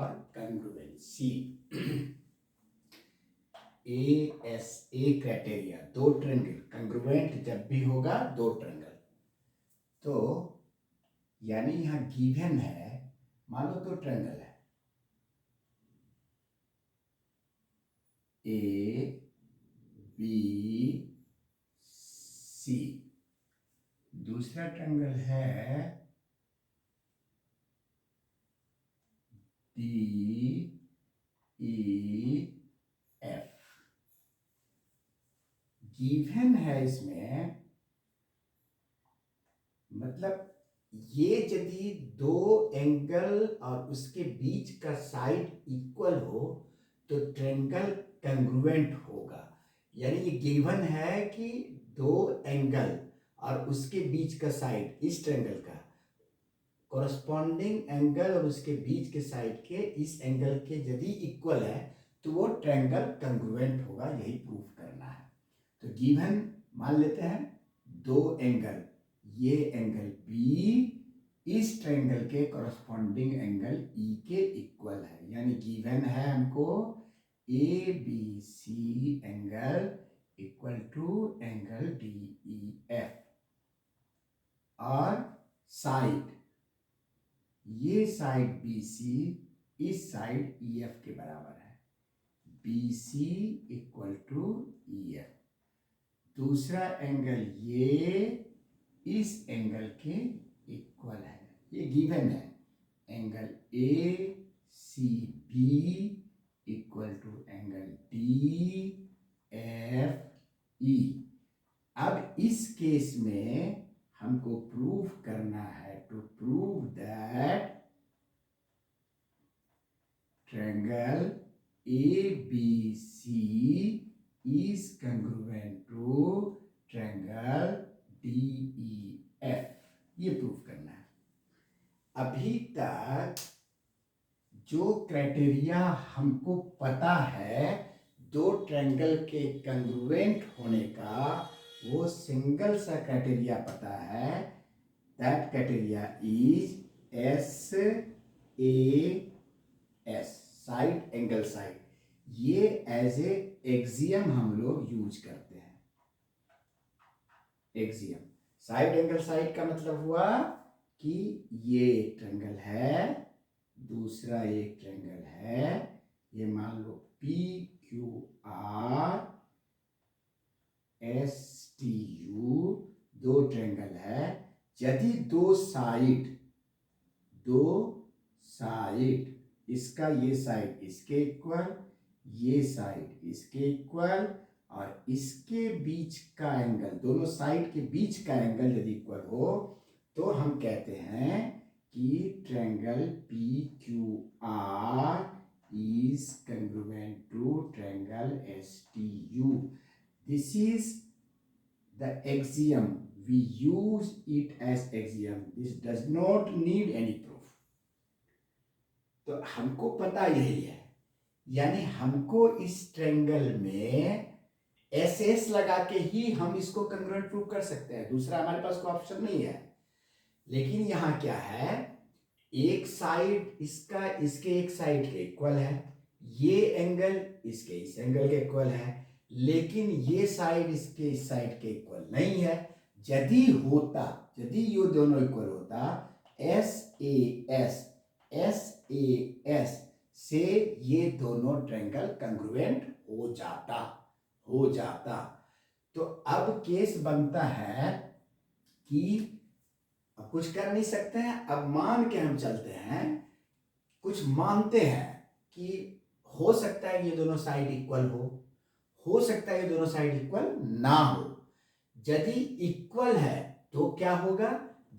और कंग्रुएंसी। ए क्राइटेरिया, दो triangle congruent जब भी होगा, दो ट्रायंगल, तो यानी यहां गिवन है, मान लो दो ट्रायंगल है, ए बी सी, दूसरा ट्रायंगल है डी ई एफ। गिवन है इसमें, मतलब ये यदि दो एंगल और उसके बीच का साइड इक्वल हो तो ट्रायंगल कंग्रुएंट होगा। यानी ये गिवन है कि दो एंगल और उसके बीच का साइड, इस ट्रायंगल का कॉरस्पॉन्डिंग एंगल और उसके बीच के साइड के इस एंगल के यदि इक्वल है तो वो ट्रायंगल कंग्रुएंट होगा, यही प्रूफ करना है। तो गिवन मान लेते हैं दो एंगल, ये एंगल B इस ट्रायंगल के कॉरस्पॉन्डिंग एंगल E के इक्वल है। यानी गिवन है हमको ABC angle equal to angle DEF, और साइड, ये साइड BC इस साइड EF के बराबर है, BC इक्वल टू EF। दूसरा एंगल ये इस एंगल के इक्वल है, ये गिवन है, angle ACB equal to angle DFE। अब इस केस में हमको प्रूव करना है, to prove that triangle ABC is congruent to triangle DEF, ये प्रूव करना है। अभी तक जो क्राइटेरिया हमको पता है दो ट्रायंगल के कंग्रुएंट होने का, वो सिंगल सा क्राइटेरिया पता है, that criteria is SAS, side angle side. ये एज ए एक्सियम हम लोग यूज करते हैं। एक्सियम, साइड एंगल साइड का मतलब हुआ कि ये एक ट्रायंगल है, दूसरा एक ट्रायंगल है, ये मान लो PQR STU दो ट्रायंगल है। यदि दो साइड, इसका ये साइड इसके इक्वल, ये साइड इसके इक्वल, और इसके बीच का एंगल, दोनों साइड के बीच का एंगल यदि इक्वल हो तो हम कहते हैं कि triangle PQR is congruent to triangle STU. This is the axiom. We use it as axiom. This does not need any proof. तो हमको पता यही है, यानी हमको इस ट्रायंगल में SS लगा के ही हम इसको कंग्रुएंट प्रूव कर सकते हैं, दूसरा हमारे पास कोई ऑप्शन नहीं है। लेकिन यहां क्या है, एक साइड इसका इसके एक साइड के इक्वल है, ये एंगल इसके इस एंगल के इक्वल है, लेकिन ये साइड इसके इस साइड के इक्वल नहीं है। यदि ये दोनों इक्वल होता, SAS से ये दोनों ट्रायंगल कंग्रुएंट हो जाता। तो अब केस बनता है कि अब कुछ कर नहीं सकते हैं, अब मान के हम चलते हैं, कुछ मानते हैं कि हो सकता है ये दोनों साइड इक्वल हो सकता है ये दोनों साइड इक्वल ना हो। यदि इक्वल है तो क्या होगा,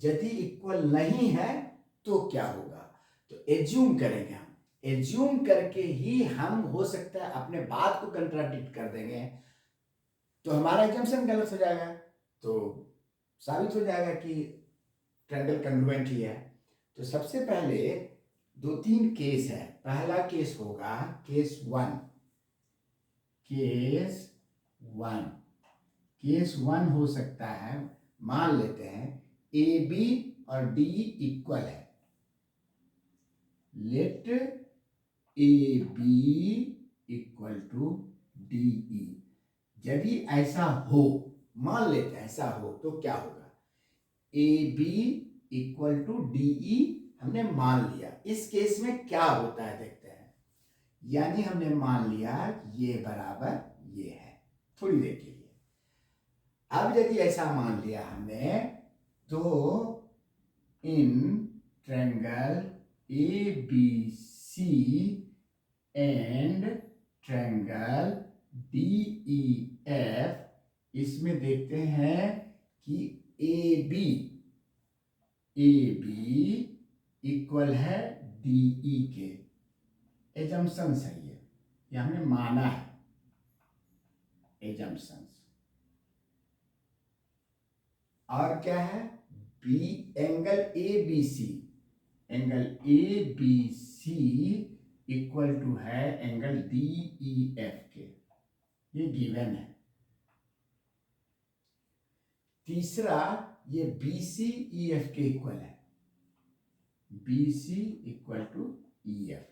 यदि इक्वल नहीं है तो क्या होगा। तो एज्यूम करेंगे, हम एज्यूम करके ही हम हो सकता है अपने बात को कंट्राडिक्ट कर देंगे, तो हमारा एजम्पशन गलत हो जाएगा, तो साबित हो जाएगा कि ट्रायंगल कंग्रुएंट ही है। तो सबसे पहले दो तीन केस है। पहला केस होगा केस वन हो सकता है, मान लेते हैं AB और DE इक्वल है। Let A B equal to D E. यदि ऐसा हो, मान लेते हैं ऐसा हो, तो क्या होगा? A B equal to D E हमने मान लिया। इस केस में क्या होता है देखते हैं। यानी हमने मान लिया ये बराबर ये है थोड़ी देर के लिए। अब यदि ऐसा मान लिया हमने, तो in triangle A B C and triangle D E F, इसमें देखते हैं कि ए बी इक्वल है डी ई के। एजम्पशन सही है, ये हमने माना है, एजम्पशन। और क्या है? B angle A B C, angle A B C equal to है एंगल डी ई एफ के, ये गिवन है। तीसरा, ये बी सी ई एफ के इक्वल है, B C equal to E F.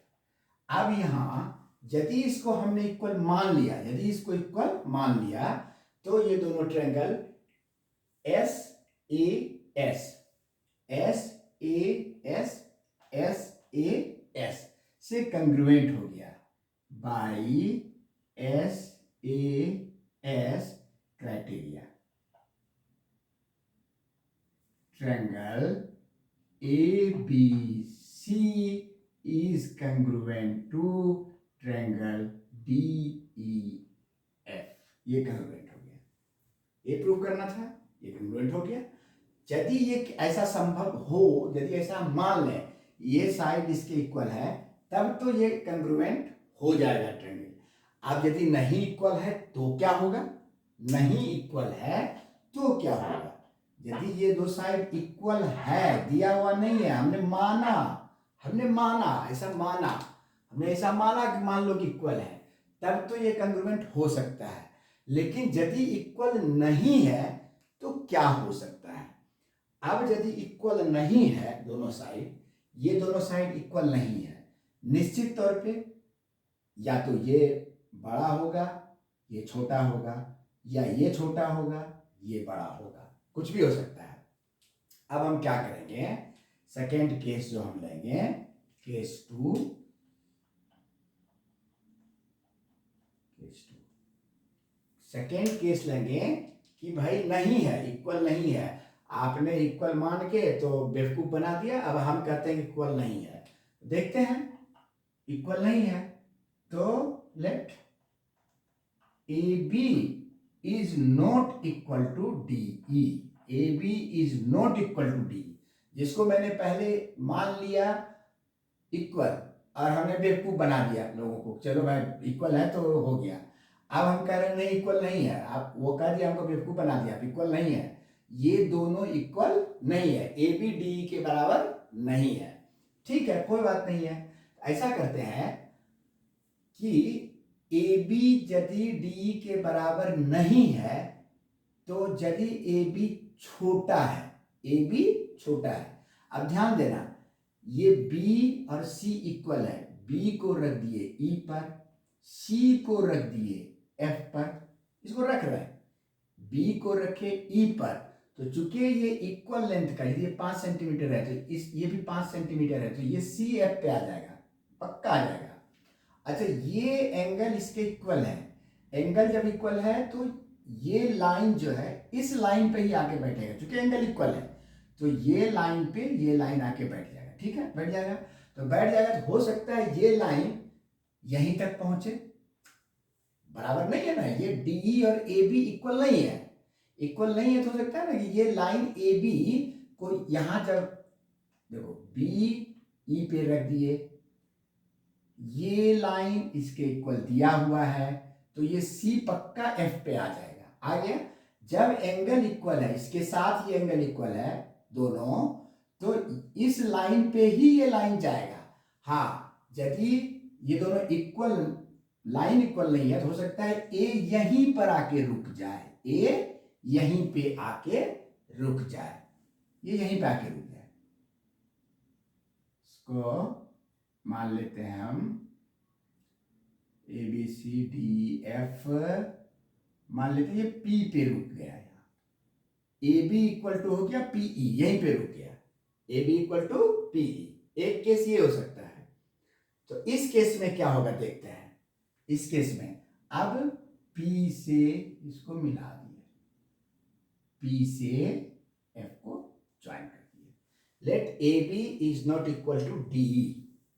अब यहां यदि इसको हमने इक्वल मान लिया, यदि इसको इक्वल मान लिया, तो ये दोनों triangle S A S, S A S, S A S से कंग्रुएंट हो गया by S A S criteria. Triangle A B C is congruent to triangle DEF। ये congruent हो गया, ये प्रूव करना था, ये congruent हो गया। यदि ये ऐसा संभव हो, यदि ऐसा मान लें ये साइड इसके इक्वल है, तब तो ये congruent हो जाएगा ट्रायंगल। अब यदि नहीं इक्वल है तो क्या होगा? नहीं इक्वल है तो क्या होगा? यदि ये दो साइड इक्वल है, दिया हुआ नहीं है, हमने माना ऐसा माना, हमने ऐसा माना कि मान लो कि इक्वल है, तब तो ये कंग्रुएंट हो सकता है। लेकिन यदि इक्वल नहीं है तो क्या हो सकता है? अब यदि इक्वल नहीं है दोनों साइड, ये दोनों साइड इक्वल नहीं है, निश्चित तौर पे या तो ये बड़ा होगा, ये छोटा होगा, या ये छोटा होगा, ये बड़ा होगा, कुछ भी हो सकता है। अब हम क्या करेंगे? सेकेंड केस जो हम लेंगे, केस टू, सेकेंड केस लेंगे कि भाई नहीं है, इक्वल नहीं है। आपने इक्वल मान के तो बेवकूफ बना दिया, अब हम कहते हैं इक्वल नहीं है। देखते हैं, इक्वल नहीं है तो let A B is not equal to D E, A B is not equal to D, जिसको मैंने पहले मान लिया इक्वल और हमने बेवकूफ बना दिया लोगों को, चलो भाई इक्वल है तो हो गया। अब हम कह रहे हैं नहीं इक्वल नहीं है, आप वो कह दिया, हमको बेवकूफ बना दिया, इक्वल नहीं है। ये दोनों इक्वल नहीं है, ए बी डी के बराबर नहीं है। ठीक है, कोई बात नहीं है। ऐसा करते हैं कि ए बी यदि डी के बराबर नहीं है, तो यदि ए बी छोटा है, ए बी छोटा है। अब ध्यान देना, ये B और C इक्वल है, B को रख दिए E पर, C को रख दिए F पर, इसको रख रहे हैं, B को रखे E पर, तो चूंकि ये इक्वल लेंथ का, ये 5 सेंटीमीटर है तो ये भी 5 सेंटीमीटर है, तो ये C F पे आ जाएगा, पक्का आ जाएगा। अच्छा, ये एंगल इसके इक्वल है, एंगल जब इक्वल है तो ये लाइन जो है इस लाइन पे ही आके बैठेगा, चूंकि एंगल इक्वल है तो ये लाइन पे ये लाइन आके बैठ जाएगा। ठीक है, बैठ जाएगा, तो बैठ जाएगा तो हो सकता है ये लाइन यहीं तक पहुंचे, बराबर नहीं है ना, ये डी और ए बी इक्वल नहीं है, इक्वल नहीं है तो हो सकता है ना कि ये लाइन ए बी को यहां जब देखो बी ई पे रख दिए, ये लाइन इसके इक्वल दिया हुआ है, तो ये सी पक्का एफ पे आ जाएगा, आ गया। जब एंगल इक्वल है, इसके साथ ये एंगल इक्वल है दोनों, तो इस लाइन पे ही ये लाइन जाएगा। हाँ, यदि ये दोनों इक्वल, लाइन इक्वल नहीं है तो हो सकता है ए यहीं पर आके रुक जाए, ए यहीं पे आके रुक जाए, ये यहीं पे आके रुक जाए। इसको मान लेते हैं हम A B C D F, मान लेते हैं ये पी पे रुक गया, यहाँ ए बी इक्वल टू हो गया पीई, यहीं पे रुक गया, A B equal to PE. एक केस ये हो सकता है। तो इस केस में क्या होगा देखते हैं। इस केस में अब पी से इसको मिला दिए, पी से एफ को ज्वाइन कर दिए। Let A B is not equal to D,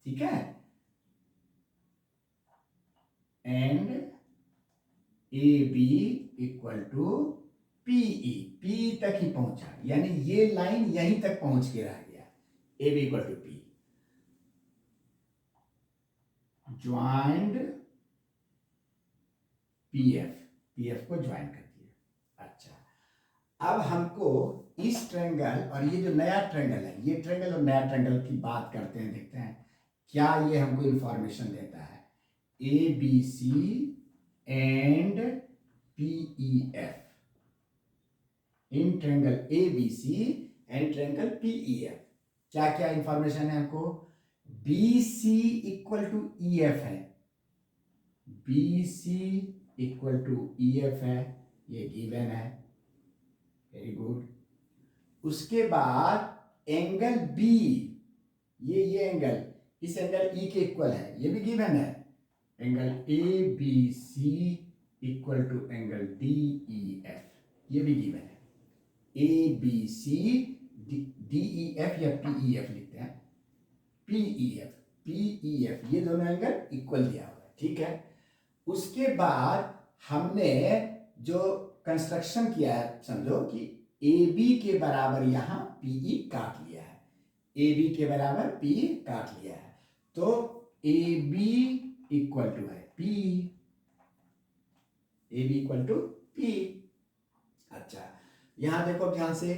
ठीक है, and A B equal to PE, P तक ही पहुंचा, यानी ये लाइन यहीं तक पहुंच के रह गया, A B equal to P, joined PF, PF को ज्वाइन कर दिया। अच्छा, अब हमको इस ट्रायंगल और ये जो नया ट्रायंगल है, ये ट्रायंगल और नया ट्रायंगल की बात करते हैं, देखते हैं क्या ये हमको इंफॉर्मेशन देता है। A B C and P E F, in triangle A B C and triangle P E F क्या क्या इंफॉर्मेशन है हमको। B C equal to E F है, B C equal to E F है, ये गिवन है, वेरी गुड। उसके बाद एंगल बी, ये एंगल इस एंगल ई के इक्वल है, ये भी गिवन है, angle A B C equal to angle D E F, ये भी गिवन है। A B C D E F या पी ई एफ लिखते हैं, पीईएफ ये दोनों एंगल इक्वल दिया हुआ है, ठीक है। उसके बाद हमने जो कंस्ट्रक्शन किया है, समझो कि ए बी के बराबर यहां पीई काट लिया है, ए बी के बराबर पी काट लिया है, तो ए बी इक्वल टू है P, A B equal to P. अच्छा, यहां देखो ध्यान से,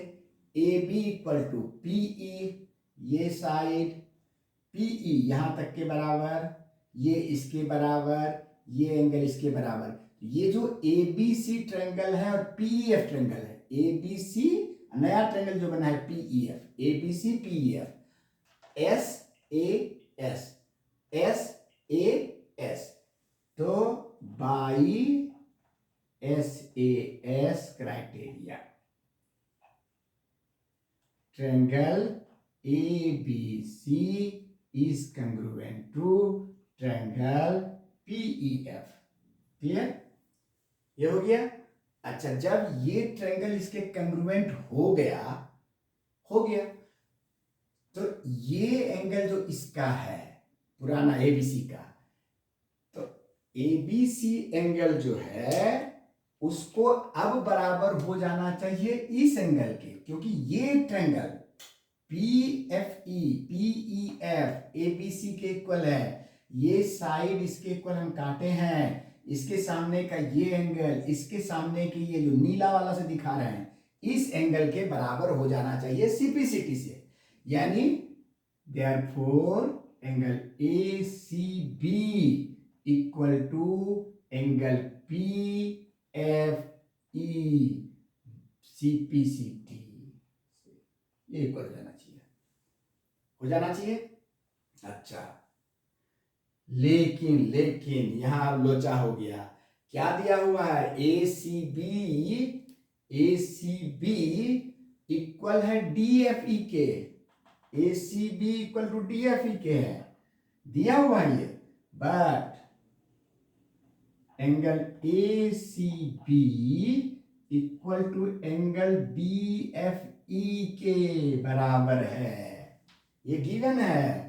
A B equal to P E, ये साइड पीई यहां तक के बराबर, ये इसके बराबर, ये एंगल इसके बराबर। ये जो ए बी सी ट्रायंगल है और पीईएफ ट्रायंगल है, ए बी सी नया ट्रायंगल जो बना है PEF, A B C PEF, S A S, S A S, तो by S A S criteria triangle A B C is congruent to triangle PEF, clear, ये हो गया। अच्छा, जब ये ट्रायंगल इसके कंग्रुएंट हो गया, तो ये एंगल जो इसका है पुराना एबीसी का, तो एबीसी एंगल जो है उसको अब बराबर हो जाना चाहिए इस एंगल के, क्योंकि ये ट्रायंगल PFE PEF ABC के इक्वल है, ये साइड इसके इक्वल हम काटे हैं, इसके सामने का ये एंगल, इसके सामने की ये जो नीला वाला से दिखा रहे हैं, इस एंगल के बराबर हो जाना चाहिए सीपीसीटी से, यानी therefore angle ACB equal to angle PFE CPCT, ये इक्वल हो जाना चाहिए। अच्छा, लेकिन यहां लोचा हो गया, क्या दिया हुआ है, ACB इक्वल है DFE के, ACB इक्वल टू DFE के है, दिया हुआ है ये, but angle ACB equal to angle DFE के बराबर है, ये गिवन है,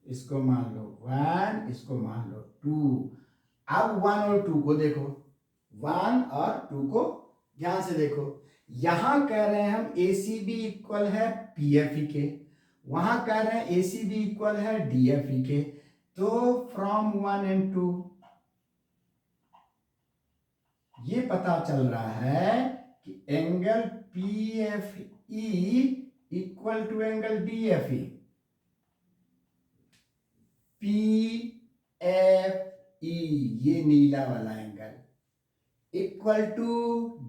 इसको मान लो 1, इसको मान लो 2। अब 1 और 2 को देखो, 1 और 2 को ध्यान से देखो, यहां कह रहे हैं हम ACB इक्वल है PFE के, वहां कह रहे हैं ACB इक्वल है DFE के, तो फ्रॉम 1 एंड 2 ये पता चल रहा है कि angle PFE equal to angle DFE, PFE ये नीला वाला एंगल इक्वल टू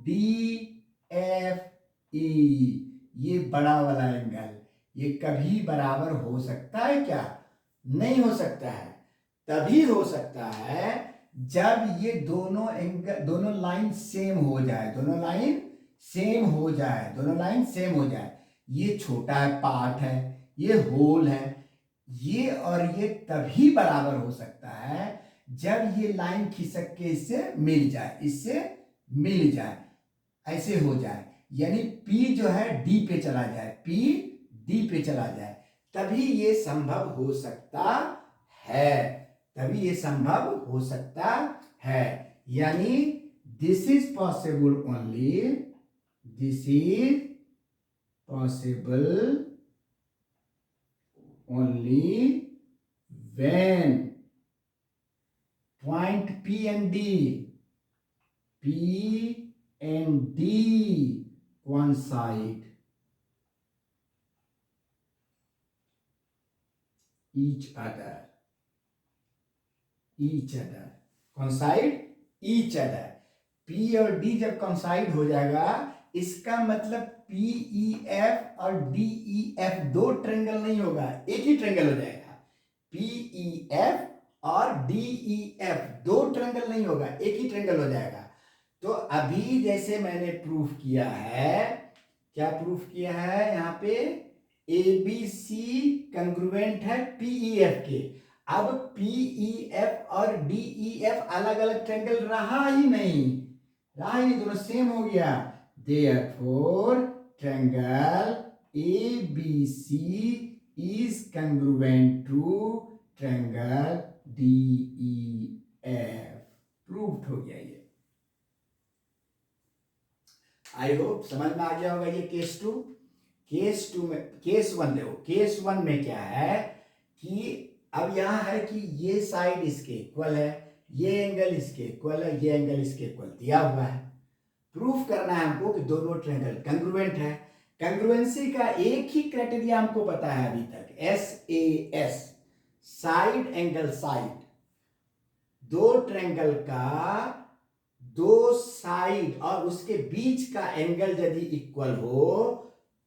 DFE ये बड़ा वाला एंगल, ये कभी बराबर हो सकता है क्या, नहीं हो सकता है। तभी हो सकता है जब ये दोनों एंगल, दोनों लाइन सेम हो जाए, दोनों लाइन सेम हो जाए, दोनों लाइन सेम हो जाए। ये छोटा पार्ट है, ये होल है, ये और ये तभी बराबर हो सकता है जब ये लाइन खिसक के इससे मिल जाए, इससे मिल जाए, ऐसे हो जाए। यानी P जो है D पे चला जाए, P D पे चला जाए, तभी ये संभव हो सकता है, तभी ये संभव हो सकता है। यानी this is possible only, this is possible only when point P and D coincide each other, coincide each other। P और D जब coincide हो जाएगा, इसका मतलब PEF और DEF दो ट्रेंगल नहीं होगा, एक ही ट्रेंगल हो जाएगा। PEF और DEF दो ट्रेंगल नहीं होगा, एक ही ट्रेंगल हो जाएगा। तो अभी जैसे मैंने प्रूफ किया है, क्या प्रूफ किया है यहाँ पे, ABC कंग्रुएंट है PEF के। अब PEF और DEF अलग अलग ट्रेंगल रहा ही नहीं, दोनों सेम हो गया। Therefore triangle ABC is congruent to triangle DEF। Proved हो गया ये। आई होप समझ में आ गया होगा ये केस टू। केस टू में, केस वन देखो, केस वन में क्या है कि अब यहां है कि ये साइड इसके इक्वल है, ये एंगल इसके इक्वल है, ये एंगल इसके इक्वल दिया हुआ है। प्रूफ करना है हमको कि दोनों ट्रायंगल कंग्रुएंट है। कंग्रुएंसी का एक ही क्राइटेरिया हमको पता है अभी तक, SAS, साइड एंगल साइड। दो ट्रायंगल का दो साइड और उसके बीच का एंगल यदि इक्वल हो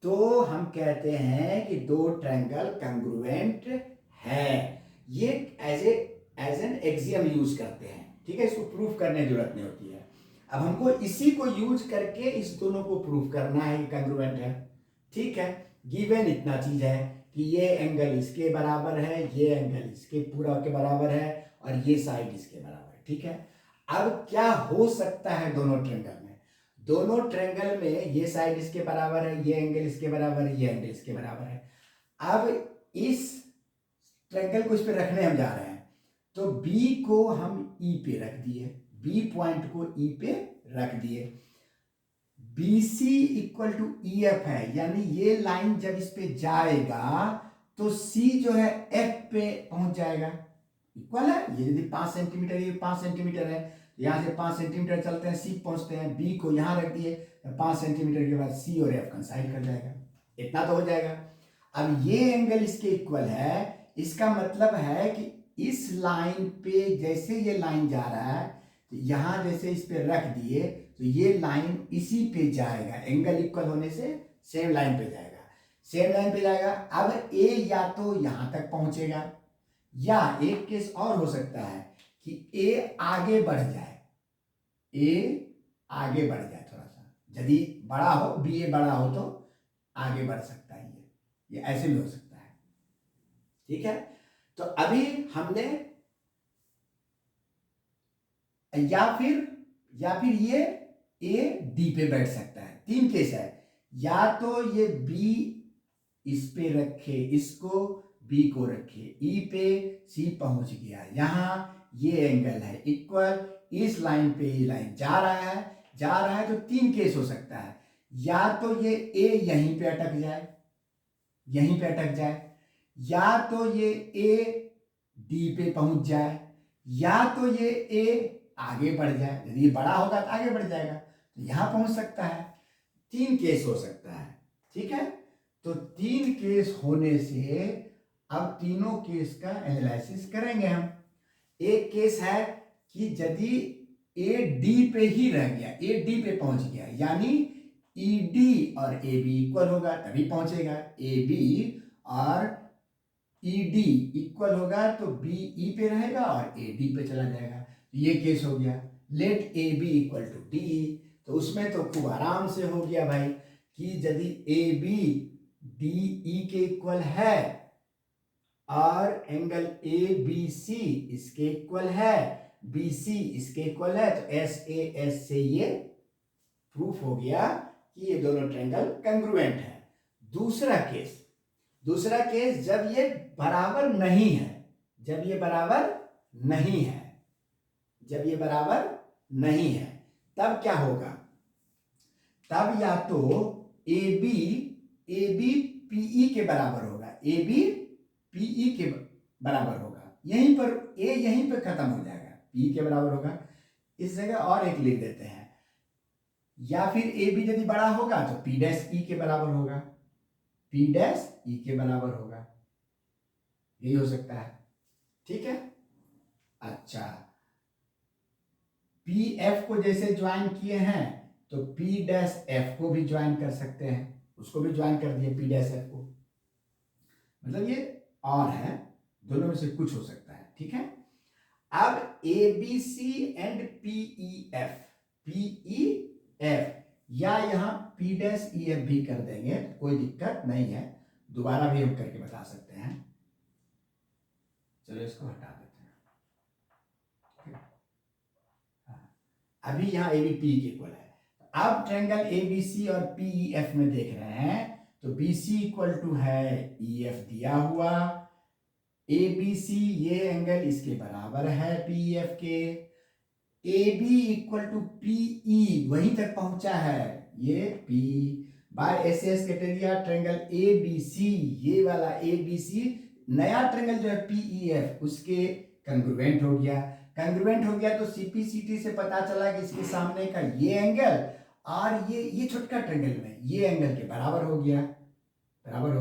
तो हम कहते हैं कि दो ट्रायंगल कंग्रुएंट है। ये एज एन एक्सियम यूज करते हैं, ठीक है, इसको प्रूफ करने की जरूरत नहीं होती है। अब हमको इसी को यूज करके इस दोनों को प्रूफ करना है कि कंग्रुएंट है, ठीक है। गिवन इतना चीज है कि ये एंगल इसके बराबर है, ये एंगल इसके पूरा के बराबर है और ये साइड इसके बराबर है, ठीक है। अब क्या हो सकता है दोनों ट्रायंगल में, दोनों ट्रायंगल में ये साइड इसके बराबर है, ये एंगल इसके बराबर है, ये एंगल इसके बराबर है। अब इस ट्रायंगल को इस पे रखने हम जा रहे हैं, तो B को हम E पे रख दिए, B पॉइंट को E पे रख दिए। BC इक्वल टू EF है, यानी ये लाइन जब इस पे जाएगा तो C जो है F पे पहुंच जाएगा, इक्वल है। ये यदि 5 सेंटीमीटर, ये 5 सेंटीमीटर है, यहां से 5 सेंटीमीटर चलते हैं, C पहुंचते हैं, B को यहां रख दिए, 5 सेंटीमीटर के बाद C और F कंसाइड कर जाएगा, इतना तो हो जाएगा। अब ये एंगल इसके इक्वल है, इसका मतलब है कि इस लाइन पे जैसे ये लाइन जा रहा है, तो यहां जैसे इस पे रख दिए तो ये लाइन इसी पे जाएगा, एंगल इक्वल होने से सेम लाइन पे जाएगा, सेम लाइन पे जाएगा। अब A या तो यहां तक पहुंचेगा, या एक केस और हो सकता है कि A आगे बढ़ जाए, A आगे बढ़ जाए थोड़ा सा, यदि बड़ा हो, BA बड़ा हो तो आगे बढ़ सकता है, ये ऐसे भी हो सकता है, ठीक है। तो अभी हमने या फिर ये A D पे बैठ सकता है, तीन केस है। या तो ये B इस पे रखे, इसको B को रखे, E पे C पहुंच गया, यहां ये एंगल है इक्वल, इस लाइन पे ये लाइन जा रहा है, तो तीन केस हो सकता है। या तो ये A यहीं पे अटक जाए, या तो ये A D पे पहुंच जाए, या तो ये A आगे बढ़ जाए, यदि बड़ा होगा तो आगे बढ़ जाएगा, तो यहां पहुंच सकता है। तीन केस हो सकता है, ठीक है। तो तीन केस होने से अब तीनों केस का एनालिसिस करेंगे हम। एक केस है कि यदि A D पे ही रह गया, A D पे पहुंच गया, यानी ED और AB इक्वल होगा तभी पहुंचेगा, AB और ई डी इक्वल होगा तो बी ई पे रहेगा और ए डी पे चला जाएगा। ये केस हो गया। Let A B equal to D E, तो उसमें तो खूब आराम से हो गया भाई कि यदि ए बी डी ई के इक्वल है और एंगल ए बी सी इसके इक्वल है, बी सी इसके इक्वल है, तो एस ए एस से ये प्रूफ हो गया कि ये दोनों ट्रायंगल कंग्रुएंट है। दूसरा केस जब ये बराबर नहीं है, जब ये बराबर नहीं है तब क्या होगा? तब या तो ए बी पीई के बराबर होगा, ए बी पीई के बराबर होगा, यहीं पर ए यहीं पर खत्म हो जाएगा, पी के बराबर होगा। इस जगह और एक लिख देते हैं, या फिर ए बी यदि बड़ा होगा तो पी डैश ई के बराबर होगा, पी डैश ई के बराबर होगा, यही हो सकता है। ठीक है। अच्छा, पी एफ को जैसे ज्वाइन किए हैं तो पी डैश एफ को भी ज्वाइन कर सकते हैं, उसको भी ज्वाइन कर दिए पी डैश एफ को, मतलब ये और है, दोनों में से कुछ हो सकता है। ठीक है। अब A B C and P E F या यहां पी डैश ई एफ भी कर देंगे, कोई दिक्कत नहीं है, दोबारा भी हम करके बता सकते हैं। चलो इसको हटा देते हैं। अभी यहां ए बी पी के इक्वल है। अब ट्रायंगल ए बी सी और पीई एफ में देख रहे हैं तो बी सी इक्वल टू है ई एफ दिया हुआ, ए बी सी ये एंगल इसके बराबर है पी एफ के, A B equal to P E वहीं तक पहुंचा है, ये P by S S criteria triangle A B C, ये वाला ए बी सी नया ट्रायंगल जो है पीई एफ उसके कंग्रुएंट हो गया तो सीपीसीटी से पता चला कि इसके सामने का ये एंगल और ये छोटका ट्रायंगल में ये एंगल के बराबर हो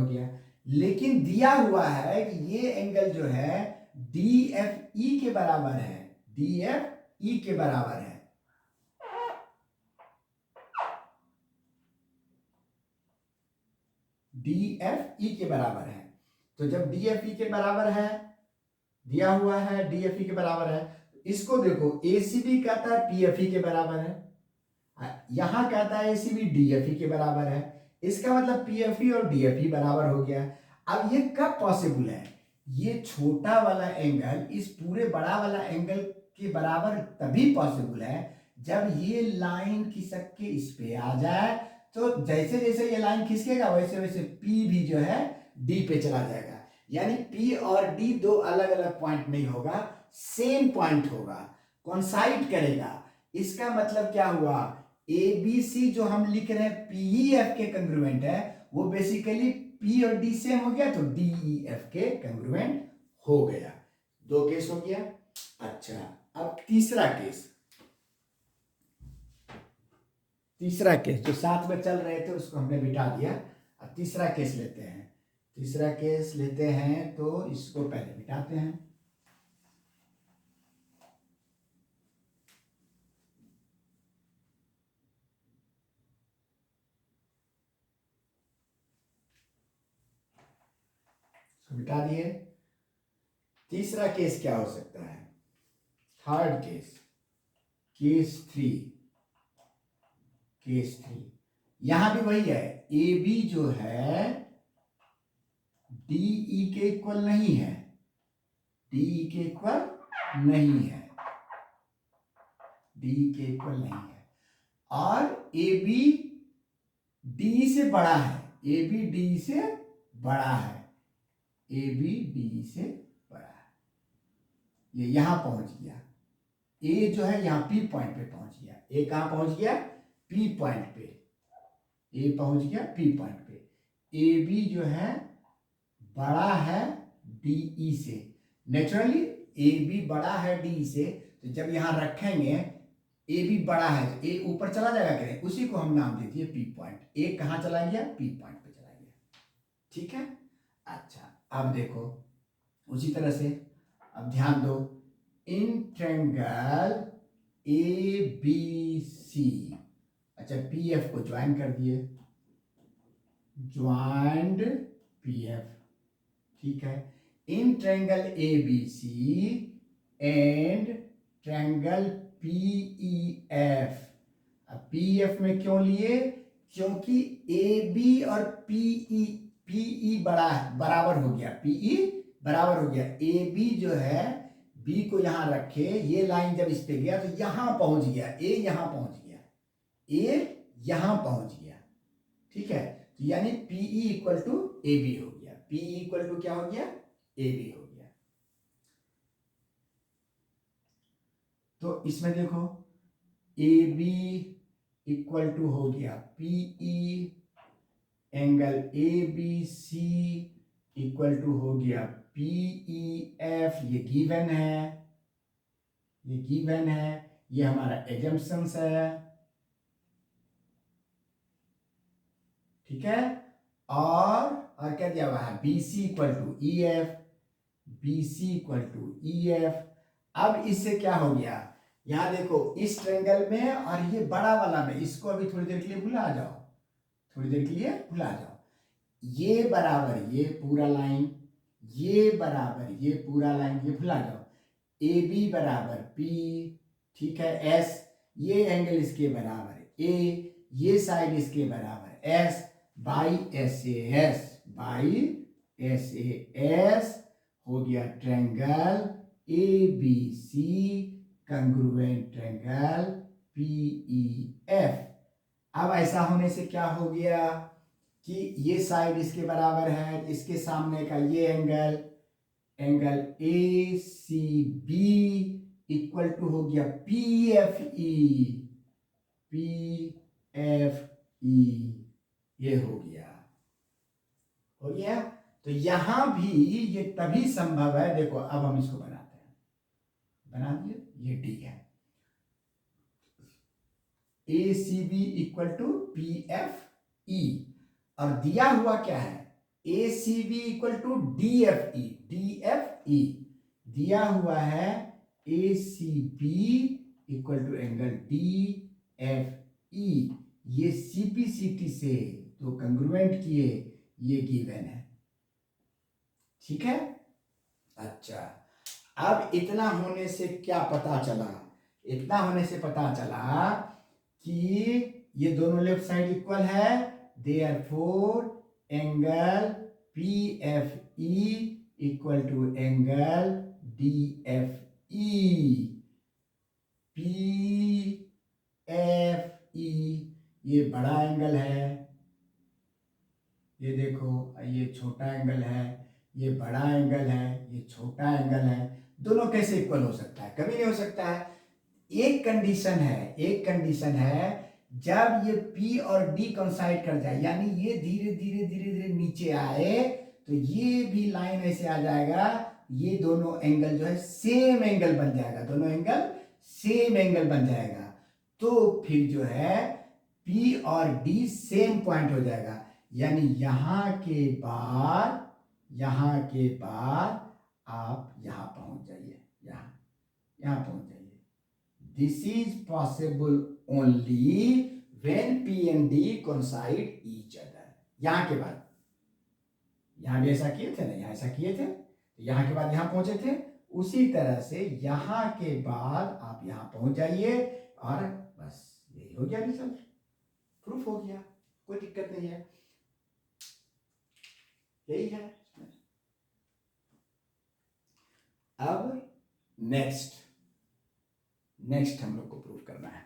गया। लेकिन दिया हुआ है कि ये एंगल जो है डी एफ ई के बराबर है, डी एफ ई के बराबर है। डी एफ ई के बराबर है, तो जब डी एफ ई के बराबर है, दिया हुआ है डी एफ ई के बराबर है, इसको देखो एसीबी कहता है पीएफई के बराबर है, यहां कहता है एसीबी डीएफई के बराबर है, इसका मतलब पीएफई और डीएफई बराबर हो गया। अब ये कब पॉसिबल है? ये छोटा वाला एंगल इस पूरे बड़ा वाला एंगल के बराबर तभी पॉसिबल है जब ये लाइन खिसक के इस पे आ जाए, तो जैसे जैसे ये लाइन खिसकेगा वैसे वैसे पी भी जो है डी पे चला जाएगा, यानी पी और डी दो अलग अलग पॉइंट नहीं होगा, सेम पॉइंट होगा, कॉन्साइड करेगा। इसका मतलब क्या हुआ? ए बी सी जो हम लिख रहे हैं पीई एफ के कंग्रुएंट है, वो बेसिकली पी और डी सेम हो गया तो डीई एफ के कंग्रुएंट हो गया। दो केस हो गया। अच्छा, अब तीसरा केस जो साथ में चल रहे थे उसको हमने बिठा दिया। अब तीसरा केस लेते हैं तो इसको पहले बिठाते हैं। बिठा दिए। तीसरा केस क्या हो सकता है? थर्ड केस थ्री यहां भी वही है, ए बी जो है डीई के इक्वल नहीं है, और ए बी डी से बड़ा है, ये यहां पहुंच गया, ए जो है यहां पी पॉइंट पे पहुंच गया, ए कहां पहुंच गया? पी पॉइंट पे, ए बी जो है बड़ा है डीई से, नेचुरली ए बी बड़ा है डी से, तो जब यहां रखेंगे ए बी बड़ा है तो ए ऊपर चला जाएगा कि नहीं, उसी को हम नाम दे दिए पी पॉइंट, ए कहां चला गया? पी पॉइंट पे चला गया। ठीक है। अच्छा, अब देखो उसी तरह से, अब ध्यान दो, इन ट्रायंगल ए बी सी, अच्छा पी एफ को ज्वाइन कर दिए, ज्वाइंड पी एफ, ठीक है। In triangle ABC and triangle PEF. अब पीईएफ में क्यों लिए? क्योंकि ए बी और पीई बराबर हो गया, पीई बराबर हो गया। ए बी जो है बी को यहां रखे, ये लाइन जब इस पे गया तो यहां पहुंच गया, ए यहां पहुंच गया, ए यहां पहुंच गया, ठीक है। तो यानी P E equal to A B हो गया, पीई इक्वल टू क्या हो गया? ए बी हो गया। तो इसमें देखो ए बी इक्वल टू हो गया P E, angle A B C equal to हो गया पीई एफ, ये गिवन है, ये गिवन है, ये हमारा एजम्पशंस है, ठीक है। और क्या दिया हुआ है? B C equal to E F, B C equal to E F. अब इससे क्या हो गया? यहां देखो इस ट्रायंगल में और ये बड़ा वाला में, इसको अभी थोड़ी देर के लिए भुला जाओ, थोड़ी देर के लिए भुला जाओ। ये बराबर ये पूरा लाइन, ये बराबर ये पूरा लाइन, ये भुला जाओ। ए बी बराबर पी, ठीक है, एस, ये एंगल इसके बराबर ए, ये साइड इसके बराबर S, by S A S, by S A S हो गया triangle A B C congruent triangle P E F. अब ऐसा होने से क्या हो गया कि ये साइड इसके बराबर है, इसके सामने का ये angle, angle A C B equal to हो गया P F E, P F E, ये हो गया, हो गया। तो यहां भी ये तभी संभव है, देखो अब हम इसको बनाते हैं, बना दिए, ये डी है, A C B equal to P F E, और दिया हुआ क्या है? A C B equal to D F E, D F E दिया हुआ है, A C B equal to angle D F E, ये सीपीसीटी से तो कंग्रुएंट किए, ये गिवन है, ठीक है। अच्छा, अब इतना होने से क्या पता चला? इतना होने से पता चला कि ये दोनों लेफ्ट साइड इक्वल है, therefore angle P F E equal to angle D F E, P F E ये बड़ा एंगल है, ये देखो, ये छोटा एंगल है, ये बड़ा एंगल है, ये छोटा एंगल है, दोनों कैसे इक्वल हो सकता है? कभी नहीं हो सकता है। एक कंडीशन है, एक कंडीशन है, जब ये P और D कोइंसाइड कर जाए, यानी ये धीरे धीरे धीरे धीरे नीचे आए, तो ये भी लाइन ऐसे आ जाएगा, ये दोनों एंगल जो है सेम एंगल बन जाएगा, दोनों एंगल सेम एंगल बन जाएगा, तो फिर जो है P और D सेम पॉइंट हो जाएगा, यानी यहां के बाद, यहां के बाद आप यहां पहुंच जाइए, यहां पहुंच जाइए। This is possible only when P and D coincide each other। यहां के बाद, यहां भी ऐसा किए थे ना, यहां ऐसा किए थे, तो यहां के बाद यहां पहुंचे थे, उसी तरह से यहां के बाद आप यहां पहुंच जाइए, और बस यही हो गया रिजल्ट, प्रूफ हो गया, कोई दिक्कत नहीं है, यही है। अब नेक्स्ट हम लोग को प्रूफ करना है।